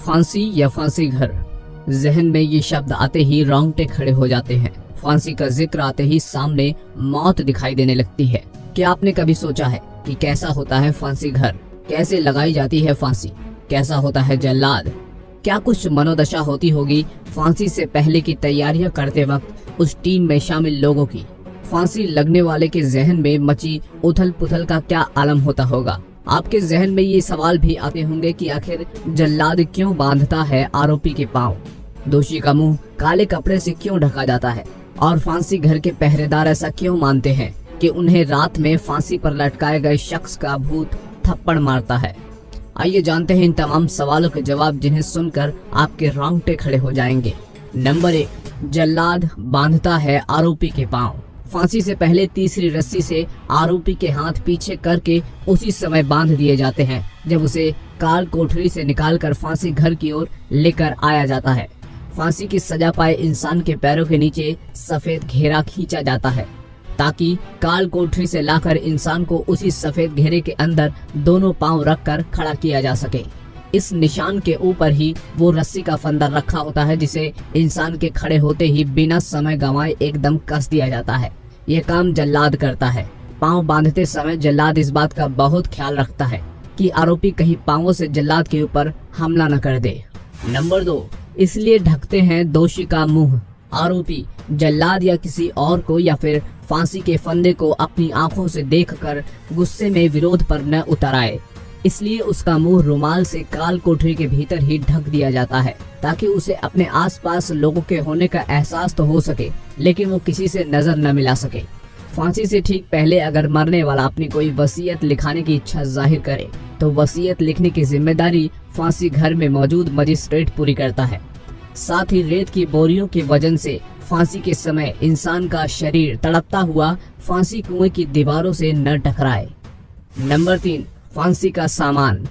फांसी या फांसी घर, जहन में ये शब्द आते ही रोंगटे खड़े हो जाते हैं। फांसी का जिक्र आते ही सामने मौत दिखाई देने लगती है। क्या आपने कभी सोचा है कि कैसा होता है फांसी घर, कैसे लगाई जाती है फांसी, कैसा होता है जल्लाद, क्या कुछ मनोदशा होती होगी फांसी से पहले की तैयारियां करते वक्त उस टीम में शामिल लोगों की। फांसी लगने वाले के जहन में मची उथल पुथल का क्या आलम होता होगा। आपके जहन में ये सवाल भी आते होंगे कि आखिर जल्लाद क्यों बांधता है आरोपी के पांव, दोषी का मुंह काले कपड़े से क्यों ढका जाता है, और फांसी घर के पहरेदार ऐसा क्यों मानते हैं कि उन्हें रात में फांसी पर लटकाए गए शख्स का भूत थप्पड़ मारता है। आइए जानते हैं इन तमाम सवालों के जवाब, जिन्हें सुनकर आपके रोंगटे खड़े हो जाएंगे। नंबर 1, जल्लाद बांधता है आरोपी के पांव। फांसी से पहले तीसरी रस्सी से आरोपी के हाथ पीछे करके उसी समय बांध दिए जाते हैं जब उसे काल कोठरी से निकालकर फांसी घर की ओर लेकर आया जाता है। फांसी की सजा पाए इंसान के पैरों के नीचे सफेद घेरा खींचा जाता है ताकि काल कोठरी से लाकर इंसान को उसी सफेद घेरे के अंदर दोनों पांव रखकर खड़ा किया जा सके। इस निशान के ऊपर ही वो रस्सी का फंदा रखा होता है जिसे इंसान के खड़े होते ही बिना समय गंवाए एकदम कस दिया जाता है। यह काम जल्लाद करता है। पांव बांधते समय जल्लाद इस बात का बहुत ख्याल रखता है कि आरोपी कहीं पांवों से जल्लाद के ऊपर हमला न कर दे। नंबर 2, इसलिए ढकते हैं दोषी का मुंह। आरोपी जल्लाद या किसी और को या फिर फांसी के फंदे को अपनी आंखों से देखकर गुस्से में विरोध पर न उतर आए, इसलिए उसका मुंह रुमाल से काल कोठरी के भीतर ही ढक दिया जाता है ताकि उसे अपने आसपास लोगों के होने का एहसास तो हो सके, लेकिन वो किसी से नजर न मिला सके। फांसी से ठीक पहले अगर मरने वाला अपनी कोई वसीयत लिखाने की इच्छा जाहिर करे तो वसीयत लिखने की जिम्मेदारी फांसी घर में मौजूद मजिस्ट्रेट पूरी करता है। साथ ही रेत की बोरियों के वजन से फांसी के समय इंसान का शरीर तड़पता हुआ फांसी कुएं की दीवारों से न टकराए। नंबर 3, फांसी का सामान।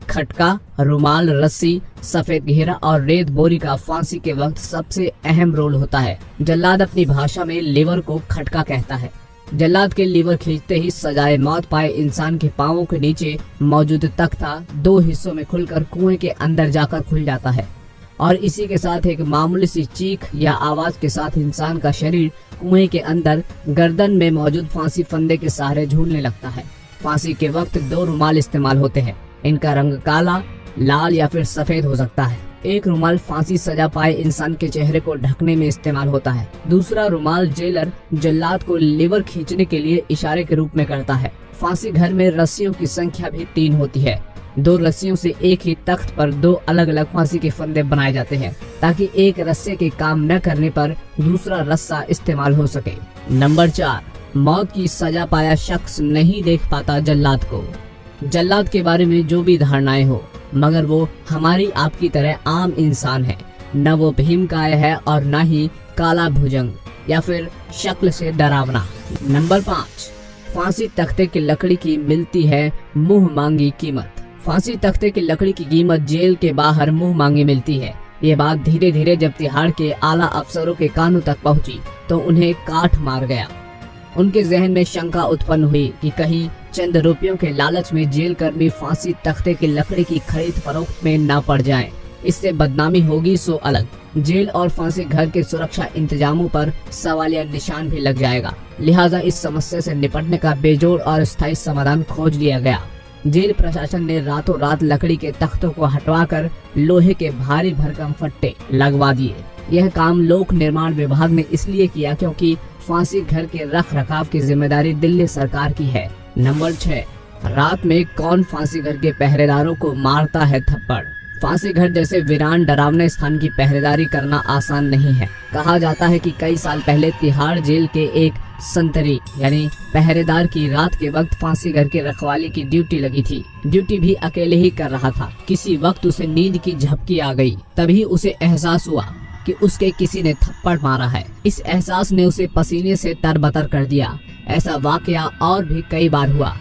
खटका, रुमाल, रस्सी, सफेद घेरा और रेत बोरी का फांसी के वक्त सबसे अहम रोल होता है। जल्लाद अपनी भाषा में लीवर को खटका कहता है। जल्लाद के लीवर खींचते ही सजाए मौत पाए इंसान के पांवों के नीचे मौजूद तख्ता 2 हिस्सों में खुलकर कुएं के अंदर जाकर खुल जाता है और इसी के साथ एक मामूली सी चीख या आवाज के साथ इंसान का शरीर कुएं के अंदर गर्दन में मौजूद फांसी फंदे के सहारे झूलने लगता है। फांसी के वक्त 2 रुमाल इस्तेमाल होते हैं। इनका रंग काला, लाल या फिर सफेद हो सकता है। एक रुमाल फांसी सजा पाए इंसान के चेहरे को ढकने में इस्तेमाल होता है। दूसरा रुमाल जेलर जल्लाद को लीवर खींचने के लिए इशारे के रूप में करता है। फांसी घर में रस्सियों की संख्या भी 3 होती है। 2 रस्सियों से एक ही तख्त पर 2 अलग अलग फांसी के फंदे बनाए जाते हैं ताकि एक रस्से के काम न करने पर दूसरा रस्सा इस्तेमाल हो सके। नंबर 4, मौत की सजा पाया शख्स नहीं देख पाता जल्लाद को। जल्लाद के बारे में जो भी धारणाएं हो, मगर वो हमारी आपकी तरह आम इंसान है। न वो भीमकाय है और न ही काला भुजंग या फिर शक्ल से डरावना। नंबर 5, फांसी तख्ते की लकड़ी की मिलती है मुंह मांगी कीमत। फांसी तख्ते की लकड़ी की कीमत जेल के बाहर मुंह मांगी मिलती है। ये बात धीरे धीरे जब तिहाड़ के आला अफसरों के कानों तक पहुंची तो उन्हें काठ मार गया। उनके जहन में शंका उत्पन्न हुई कि कहीं चंद रुपयों के लालच में जेल कर्मी फांसी तख्ते की लकड़ी की खरीद फरोख्त में ना पड़ जाएं। इससे बदनामी होगी सो अलग, जेल और फांसी घर के सुरक्षा इंतजामों पर सवालिया निशान भी लग जाएगा। लिहाजा इस समस्या से निपटने का बेजोड़ और स्थायी समाधान खोज लिया गया। जेल प्रशासन ने रातों रात लकड़ी के तख्तों को हटवाकर लोहे के भारी भरकम फट्टे लगवा दिए। यह काम लोक निर्माण विभाग ने इसलिए किया क्योंकि फांसी घर के रख रखाव की जिम्मेदारी दिल्ली सरकार की है। नंबर 6, रात में कौन फांसी घर के पहरेदारों को मारता है थप्पड़। फांसी घर जैसे वीरान डरावने स्थान की पहरेदारी करना आसान नहीं है। कहा जाता है कि कई साल पहले तिहाड़ जेल के एक संतरी यानी पहरेदार की रात के वक्त फांसी घर के रखवाली की ड्यूटी लगी थी। ड्यूटी भी अकेले ही कर रहा था। किसी वक्त उसे नींद की झपकी आ गई। तभी उसे एहसास हुआ कि उसके किसी ने थप्पड़ मारा है। इस एहसास ने उसे पसीने से तरबतर कर दिया। ऐसा वाकया और भी कई बार हुआ।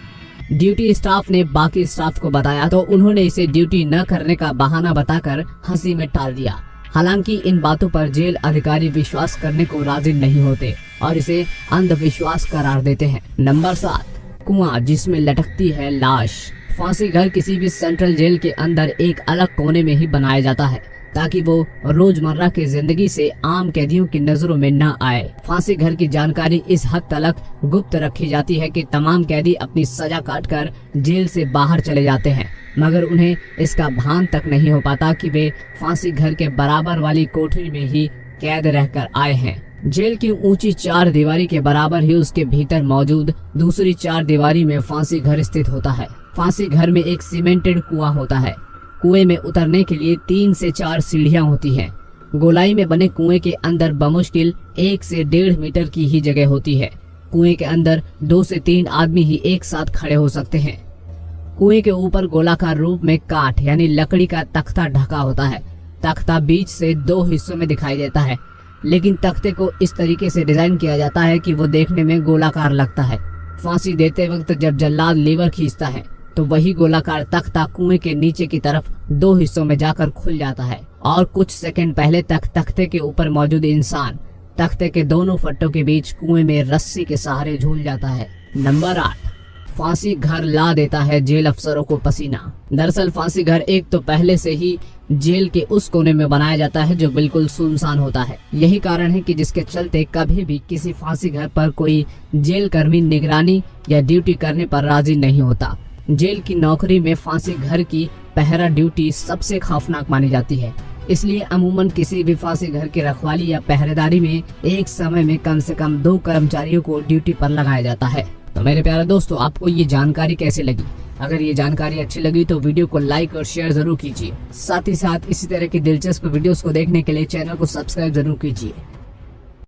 ड्यूटी स्टाफ ने बाकी स्टाफ को बताया तो उन्होंने इसे ड्यूटी न करने का बहाना बताकर हंसी में टाल दिया। हालांकि इन बातों पर जेल अधिकारी विश्वास करने को राजी नहीं होते और इसे अंधविश्वास करार देते हैं। नंबर 7, कुआं जिसमें लटकती है लाश। फांसी घर किसी भी सेंट्रल जेल के अंदर एक अलग कोने में ही बनाया जाता है ताकि वो रोजमर्रा की जिंदगी से आम कैदियों की नजरों में न आए। फांसी घर की जानकारी इस हद तक गुप्त रखी जाती है कि तमाम कैदी अपनी सजा काटकर जेल से बाहर चले जाते हैं, मगर उन्हें इसका भान तक नहीं हो पाता कि वे फांसी घर के बराबर वाली कोठरी में ही कैद रहकर आए हैं। जेल की ऊंची 4 दीवारी के बराबर ही उसके भीतर मौजूद दूसरी 4 दीवारी में फांसी घर स्थित होता है। फांसी घर में एक सीमेंटेड कुआं होता है। कुएं में उतरने के लिए 3 से 4 सीढ़ियां होती हैं। गोलाई में बने कुएं के अंदर बमुश्किल 1 से 1.5 मीटर की ही जगह होती है। कुएं के अंदर 2 से 3 आदमी ही एक साथ खड़े हो सकते हैं। कुएं के ऊपर गोलाकार रूप में काठ यानी लकड़ी का तख्ता ढका होता है। तख्ता बीच से 2 हिस्सों में दिखाई देता है, लेकिन तख्ते को इस तरीके से डिजाइन किया जाता है कि वो देखने में गोलाकार लगता है। फांसी देते वक्त जब जल्लाद लीवर खींचता है तो वही गोलाकार तख्ता कुएं के नीचे की तरफ 2 हिस्सों में जाकर खुल जाता है और कुछ सेकंड पहले तक तख्ते के ऊपर मौजूद इंसान तख्ते के दोनों फट्टों के बीच कुएं में रस्सी के सहारे झूल जाता है। नंबर 8, फांसी घर ला देता है जेल अफसरों को पसीना। दरअसल फांसी घर एक तो पहले से ही जेल के उस कोने में बनाया जाता है जो बिल्कुल सुनसान होता है। यही कारण है कि जिसके चलते कभी भी किसी फांसी घर पर कोई जेल कर्मी निगरानी या ड्यूटी करने पर राजी नहीं होता। जेल की नौकरी में फांसी घर की पहरा ड्यूटी सबसे खौफनाक मानी जाती है, इसलिए अमूमन किसी भी फांसी घर की रखवाली या पहरेदारी में एक समय में कम से कम 2 कर्मचारियों को ड्यूटी पर लगाया जाता है। तो मेरे प्यारे दोस्तों, आपको ये जानकारी कैसी लगी? अगर ये जानकारी अच्छी लगी तो वीडियो को लाइक और शेयर जरूर कीजिए। साथ ही साथ इसी तरह की दिलचस्प वीडियोस को देखने के लिए चैनल को सब्सक्राइब जरूर कीजिए।